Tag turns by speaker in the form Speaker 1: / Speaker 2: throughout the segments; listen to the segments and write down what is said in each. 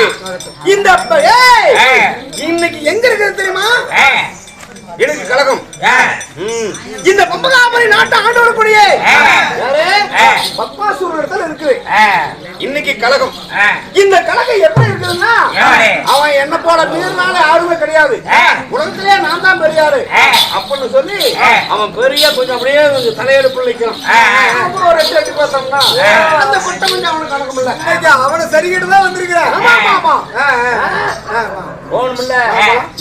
Speaker 1: இருக்கு. இந்த இன்னைக்கு எங்க இருக்குது தெரியுமா? எனக்கு கழகம். இந்த பம்பகாபுரி நாட்டை ஆண்டு வரக்கூடிய பத்மாசூரத்தில் இருக்கு. இன்னைக்கு கழகம். இந்த கழகம் எப்படி இருக்குதுன்னா, அவன் என்ன போல மீறினால யாருமே கிடையாது, உலகத்திலே நான் தான் பெரியாரு அப்படின்னு சொல்லி அவன் பெரிய கொஞ்சம் அப்படியே தலையெடுப்பு நிற்கிறான். ஒரு 8 பார்த்தோம்னா அந்த குட்டம் கொஞ்சம் அவனுக்கு கணக்கம் இல்ல. அவனை சரிக்கிட்டு தான் வந்திருக்கிறான்.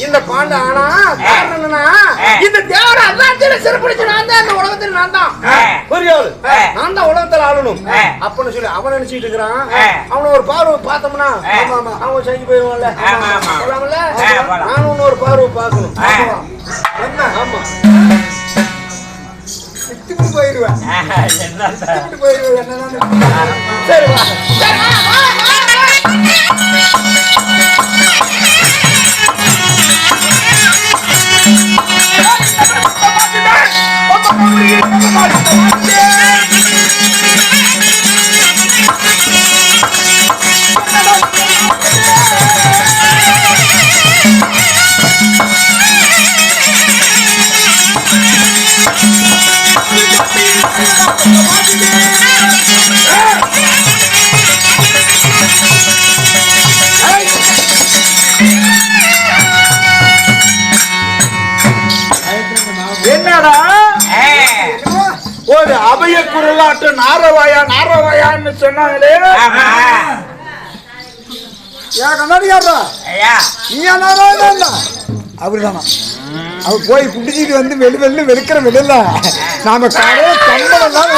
Speaker 1: இந்த பாண்ட ஆனா காரணம் என்னன்னா, இந்த தேவரை எல்லாத்தையும் சிறப்பிடிச்சு நான் தான் இந்த உலகத்தில் நான் தான் பெரியாரு, நான் தான் உலகத்தில் ஆளணும் அப்படின்னு சொல்லி அவன் நினைச்சிட்டு இருக்கிறான். அவனை ஒரு பார்வை பார்த்தோம்னா அவன் செஞ்சு போயிருவான்ல. நானும் ஒரு பார்வை பார்க்கணும். ஆமா போயிருவேன். சரி என்னடா ஒரு அபய குரலாட்டு நாரவாயா நாரவாயான்னு சொன்னாங்களே,
Speaker 2: அவருதானா? அவர் போய் குடிச்சிட்டு வந்து வெளி வெளுக்கிற வெளியில நாம காலையில கம்பளம் தான்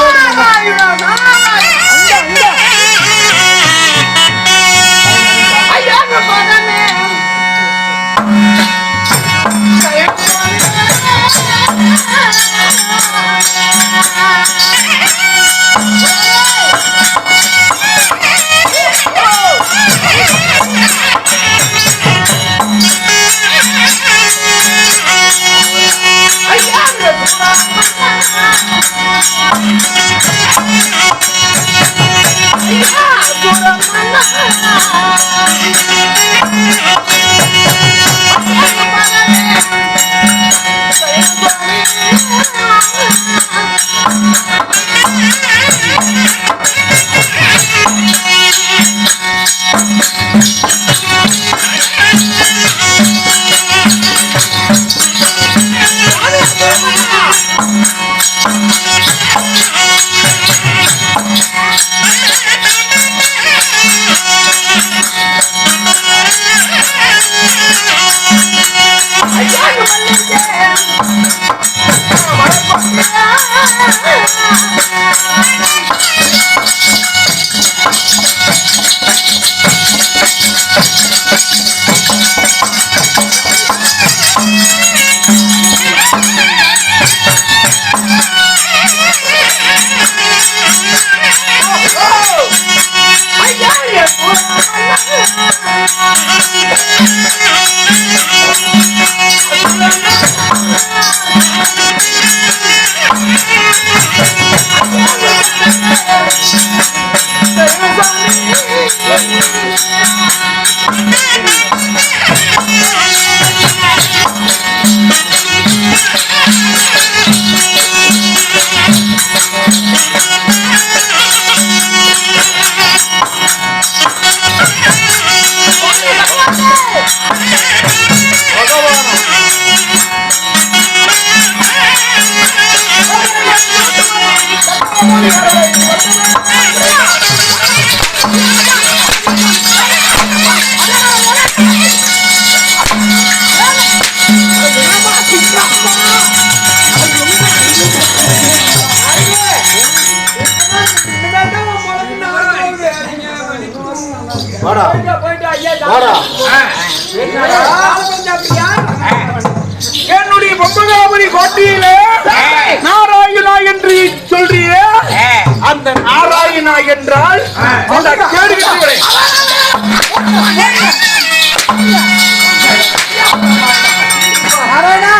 Speaker 1: என்னுடைய பம்பகாபுரி கோட்டையிலே நாராயணா என்று சொல்றியே, அந்த நாராயணா என்றால் அந்த கேடுகிறவரே.
Speaker 2: நாராயணா,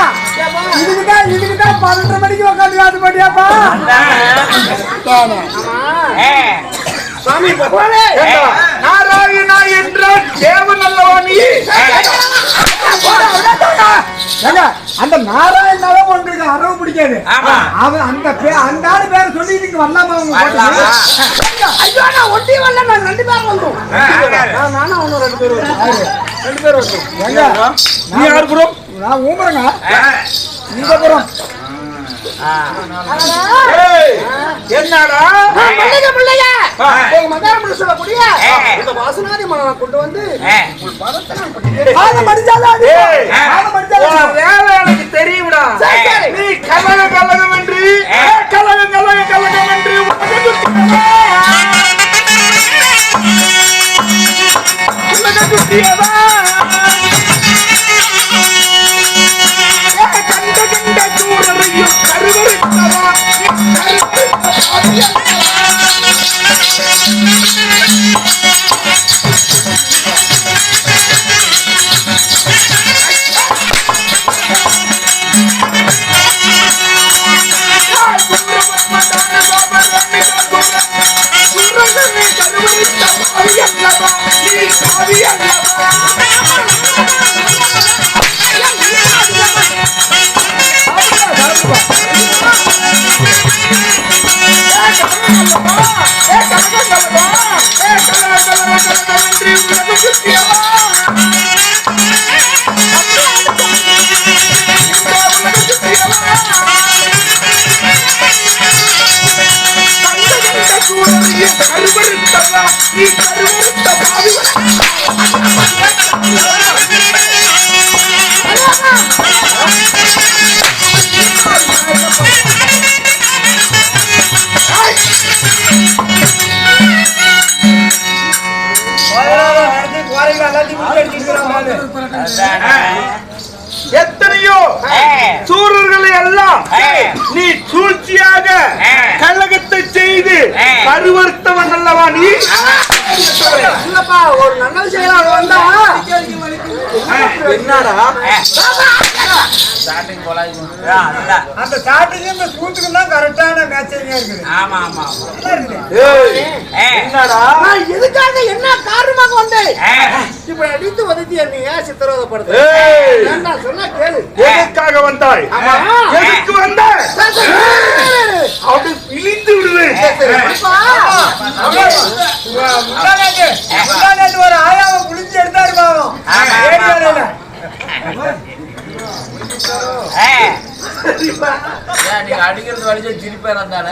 Speaker 2: இதுக்குதான் 12 மணிக்கு உட்காந்து காத்து போட்டியாப்பா?
Speaker 1: சாமி பகவானே நாராயணா என்ற தேவன் அல்லவா நீ?
Speaker 2: அந்த நாராயணாவே உங்களுக்கு அரவு பிடிக்காது. அவன் அந்த ஆளு பேரை சொல்லி நீங்க வரலாமா?
Speaker 1: ஐயோ நான் ஒட்டி வரல, நான் 2 பேரும் வந்தோம். நானும் அவனும் 2 பேரும் வந்தோம். நீ யாரு ப்ரோ?
Speaker 2: நான் ஊமரங்க. நீங்க ப்ரோ
Speaker 1: என்னடா பிள்ளைங்க மகாரம் சொல்லக்கூடிய இந்த வாசனாதி மலரை கொண்டு வந்து வேலை எனக்கு தெரியும்டா. நீ கலகம் கலகம் என்று கலகம் கலகம் கலகம் என்று எத்தனையோ சூரர்களை எல்லாம் நீ சூழ்ச்சியாக கலகத்தை செய்து பருவர்த்தவன் அல்லவா நீ? ஒரு நல்ல செய்யலாம் வந்தா என்னடா
Speaker 2: அந்த ஸ்டார்டிங் இந்த ஸ்கூலுக்கு தான் கரெக்டான மேட்சிங்கா இருக்குது.
Speaker 3: ஆமா ஆமா
Speaker 1: என்னடா நான் எதுக்காக என்ன காரணமாக வந்தேன்? இப்ப அடித்து வதத்தி நீ ஏன் சித்திரவதைப்படுத்த? நான் சொன்னா கேளு. எதுக்காக வந்தாய்? எதுக்கு வந்தாய்? அப்படி இழிந்து விடுவேன்.
Speaker 2: ஒரு ஆயாவை புளிஞ்சு எடுத்தாரு பாவம்.
Speaker 3: நீங்க அடிக்கிறது வலிச்சா சிரிப்பேன் தானே.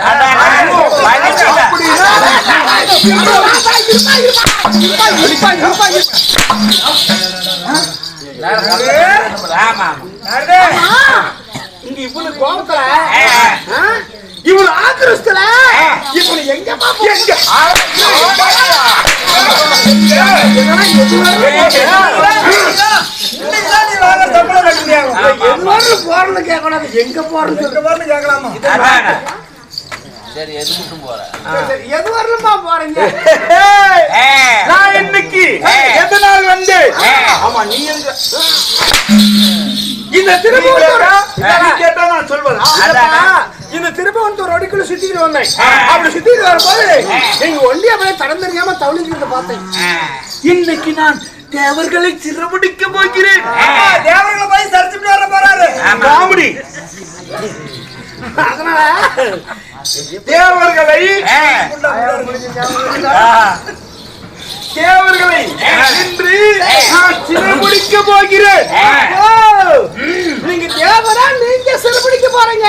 Speaker 1: இங்க இவ்வளவு கோபத்துல இவ்வளவு ஆக்கிரஸ்தல இவ்வளவு எங்க போறது கேட்கணும். எங்க போறது கேட்கலாமா?
Speaker 3: சரி எது மட்டும் போறேன்.
Speaker 1: எது வரலுமா போறீங்க? நான் இன்னைக்கு எதனால் வந்து ஆமா நீ எங்க இந்த திருப்பூர் கேட்டா நான் சொல்வது இந்த திருப்பூர் அடிக்குள்ள சுத்திட்டு வந்தேன். அப்படி சுத்திட்டு வரும்போது எங்க ஒண்டி அப்படியே தடம் தெரியாம தவளிக்கிட்டு பார்த்தேன். இன்னைக்கு நான் தேவர்களை சிறமுடிக்க போகிறேன்.
Speaker 2: தேவர்களை போய் சரிச்சுட்டு வர போறாரு
Speaker 1: காமெடி. அதனால தேவர்களை தேவர்களை இன்று நான் சிறைபிடிக்க போகிறேன். நீங்க தேவரா நீங்க சிறைபிடிக்க போறீங்க.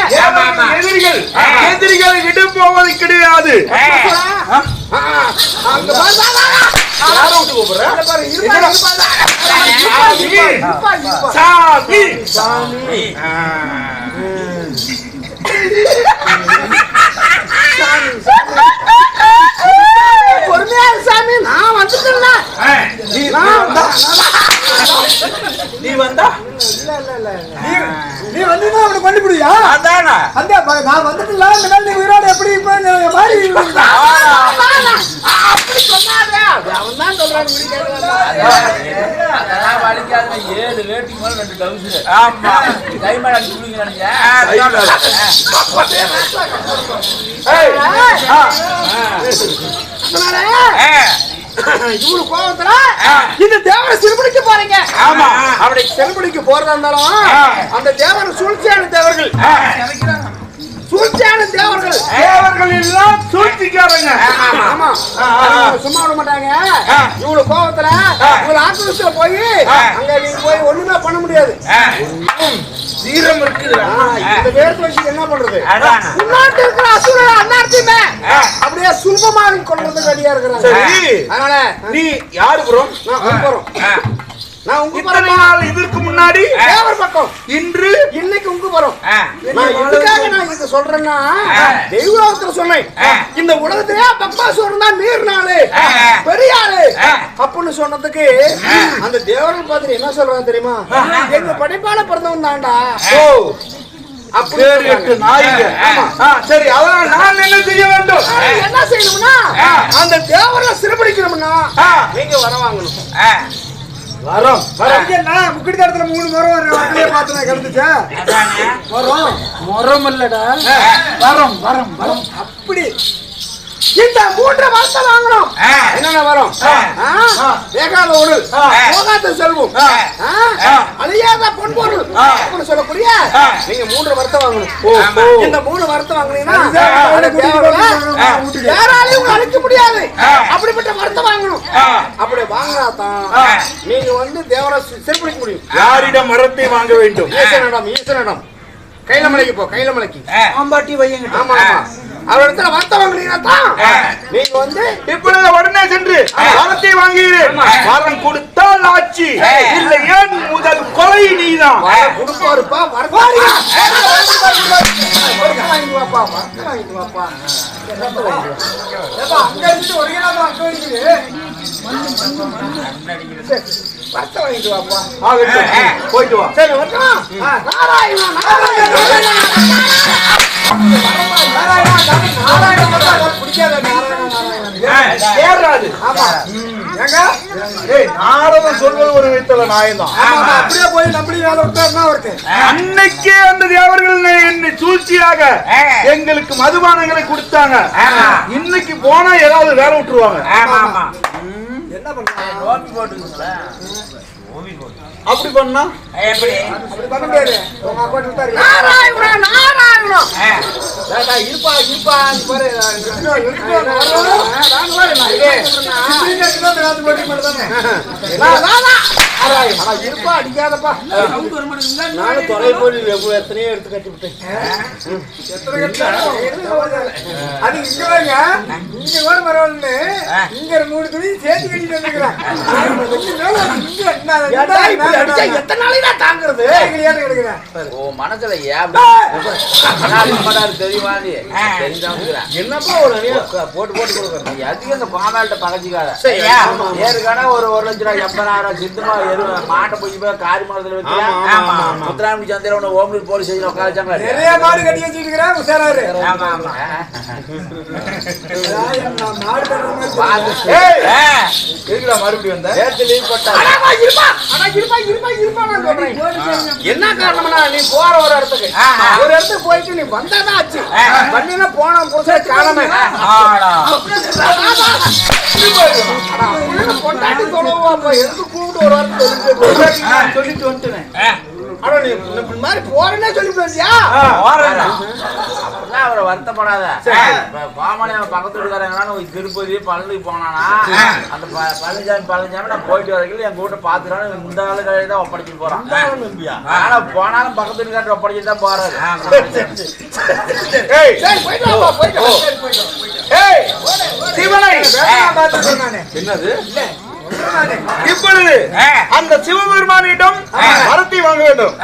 Speaker 1: எதிரிகள் எதிரிகளை விட்டு போவது கிடையாது. பொறுமையா சாமி நான் வந்துட்டேன். நீ வந்தா
Speaker 2: நீ வந்து அவனை பண்ணிவிடுயா?
Speaker 1: அதானா
Speaker 2: அந்த நான் வந்துட்டுல இந்த மேல நீ உயிரோட எப்படி இப்ப மாதிரி
Speaker 1: அப்படி சொன்னாதே அவன் தான் சொல்றான்.
Speaker 3: அதெல்லாம் வலிக்காத 7 வேட்டிக்கு மேல 2 டவுசர். ஆமா கை மேல அடிச்சு விடுங்க நினைச்சேன்.
Speaker 1: அதனால இவரு கோபத்துல இந்த தேவரை சிறுபடிக்கு போறீங்க.
Speaker 3: ஆமா.
Speaker 1: அப்படி சிறுபடிக்கு போறதா இருந்தாலும் அந்த தேவர் சூழ்ச்சியான தேவர்கள், சூழ்ச்சியான தேவர்கள்,
Speaker 3: தேவர்கள் எல்லாம் சூழ்ச்சிக்காரங்க.
Speaker 1: ஆமா, சும்மா விட மாட்டாங்க. இவ்வளவு கோபத்துல இவ்வளவு ஆக்கிரமிச்சுல போய் அங்க நீங்க போய் ஒண்ணுமே பண்ண முடியாது.
Speaker 3: வீரம் இருக்குது.
Speaker 1: இந்த வேர்த்து வச்சு என்ன பண்றது? முன்னாடி இருக்கிற அசுர அண்ணார்த்தியுமே அப்படியே சுலபமா கொள்றதுக்கு ரெடியா இருக்கிறாங்க. அதனால
Speaker 3: நீ யாரு ப்ரோ?
Speaker 1: நான் உங்க
Speaker 3: இத்தனை நாள் இதற்கு முன்னாடி
Speaker 1: தேவர் பக்கம்,
Speaker 3: இன்று
Speaker 1: இன்னைக்கு உங்க போறோம். நான் எதுக்காக நான் இத சொல்றேன்னா தெய்வத்துல சொன்னேன். இந்த உலகத்திலே பக்மாசுரன் தான் நீர்னாலு பெரிய ஆளு அப்படின்னு சொன்னதுக்கு அந்த தேவர்கள் பார்த்து என்ன சொல்றாங்க தெரியுமா? எங்க படைப்பால பிறந்தவன் தான்டா.
Speaker 3: ஓ அப்பேர் நாயிங்க. சரி, அதனால நான் என்ன செய்ய வேண்டும்?
Speaker 1: என்ன செய்யணும்னா அந்த தேவரை சிறுபடிக்கணும்னா நீங்க வர வாங்கணும்.
Speaker 3: வரோம்
Speaker 2: முக்கிய இடத்துல 3 முறை வரையிலே பார்த்து கிடந்துச்சா வரோம்.
Speaker 3: முறம் இல்லடா, வரோம் வரோம் வரோம்.
Speaker 1: அப்படி இந்த 3 வருஷம் வாங்கணும். என்னென்ன வரும்? வேகாத உடல், போகாத செல்வம், அழியாத பொன்பொருள் அப்படின்னு சொல்லக்கூடிய நீங்க 3 வருஷம் வாங்கணும். இந்த 3 வருஷம் வாங்கினீங்கன்னா யாராலையும் அழிக்க முடியாது. அப்படிப்பட்ட வருஷம் வாங்கணும். அப்படி வாங்கினாதான் நீங்க வந்து தேவரை சிறப்பிக்க முடியும்.
Speaker 3: யாரிடம் மரத்தை வாங்க வேண்டும்?
Speaker 1: ஈசனிடம் கைலமலைக்கு போ. கைலமலைக்கு
Speaker 2: ஆம்பாட்டி வையங்க.
Speaker 1: ஆமா ஆமா, அவர் இடத்துல வருத்தம் வாங்கினீங்கன்னா நீங்க வந்து
Speaker 3: இப்பொழுது உடனே சென்று மரத்தை வாங்குகிறேன். மரம் கொடுத்தால் ஆட்சி, இல்லை ஏன் முதல் கொலை நீதான்.
Speaker 1: கொடுப்பாருப்பா,
Speaker 3: போயிட்டு வா.
Speaker 1: சரி வரட்டும். நாராயணா
Speaker 3: நாரதன் சொல்வது ஒரு வித்தல நாயந்தான்.
Speaker 1: அப்படியே போய் நம்பி வேலை விட்டாருன்னா அவருக்கு
Speaker 3: அன்னைக்கே அந்த தேவர்கள் என்னை சூழ்ச்சியாக எங்களுக்கு மதுபானங்களை கொடுத்தாங்க. இன்னைக்கு போனா ஏதாவது வேலை விட்டுருவாங்க.
Speaker 1: என்ன பண்றாங்க?
Speaker 3: அப்படி பண்ணா
Speaker 1: அப்படி பண்ண முடியாது. உங்க அப்பா விட்டாரு. நாராயணா நாராயணா இருப்பா இருப்பா பாரு. இருப்பா அடிக்காதப்பா. நானும் தொலை போய் எத்தனையோ எடுத்து கட்டி விட்டேன். அது இங்க இங்க கூட பரவாயில்ல. இங்க 3 துணி சேர்த்து கட்டிட்டு வந்துருக்கிறேன். எத்தனை நாளைக்கு தாங்குறது?
Speaker 4: மனசுல தெரியுமா?
Speaker 1: என்னப்பா ஒரு
Speaker 4: போட்டு போட்டு கொடுக்குறேன். அதிகம் இந்த பாமால்கிட்ட பகச்சிக்காத. ஏற்கனவே ஒரு 1,80,000 சித்தமா மாட்டை போய் காரி மரத்துல வைக்கிறேன். முத்துராமி சந்திர ஓம்பி போலீஸ் ஸ்டேஷன் உட்காந்துச்சாங்க.
Speaker 1: நிறைய மாடு கட்டி வச்சுக்கிறேன். உஷாராரு.
Speaker 4: ஆமா ஆமா. மறுபடியும் வந்த லீவ் போட்டா
Speaker 1: என்ன காரணம்னா நீ போற ஒரு இடத்துக்கு போயிட்டு நீ வந்தாதான் ஆச்சு. வண்டியில போன புதுசா காலமே பொண்டாட்டி தொலைவா எதுக்கு கூப்பிட்டு ஒரு வாரம் சொல்லிட்டு வந்துட்டேன். ஆனா நீ இந்த மாதிரி போறேன்னே சொல்லிட்டு வந்தியா?
Speaker 4: அவரை வருத்தப்படாத. பாமணி பக்கத்து வீட்டுக்காரங்க திருப்பதி பழனிக்கு போனானா அந்த பழனிசாமி நான் போயிட்டு வரைக்கும் என் கூட்ட பாத்துறான்னு இந்த ஆளு கடையை தான் ஒப்படைச்சிட்டு போறான். ஆனா போனாலும் பக்கத்து வீட்டுக்காரர் ஒப்படைச்சிட்டு தான் போறாரு.
Speaker 3: சிவனை என்னது இப்பொழுது அந்த சிவபெருமானிடம் மரத்தை வாங்க வேண்டும்.